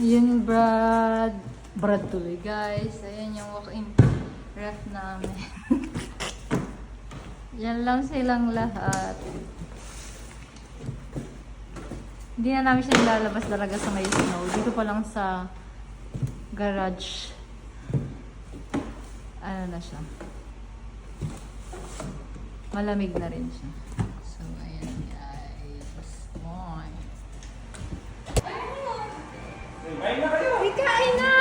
Yun, Brad tuloy, guys. Ayan yung walk-in ref namin. Yan lang silang lahat. Hindi na namin siya nilalabas talaga sa may snow. Dito pa lang sa garage. Ano na siya. Malamig na rin siya. So, ayan, guys. Moy. Kain na!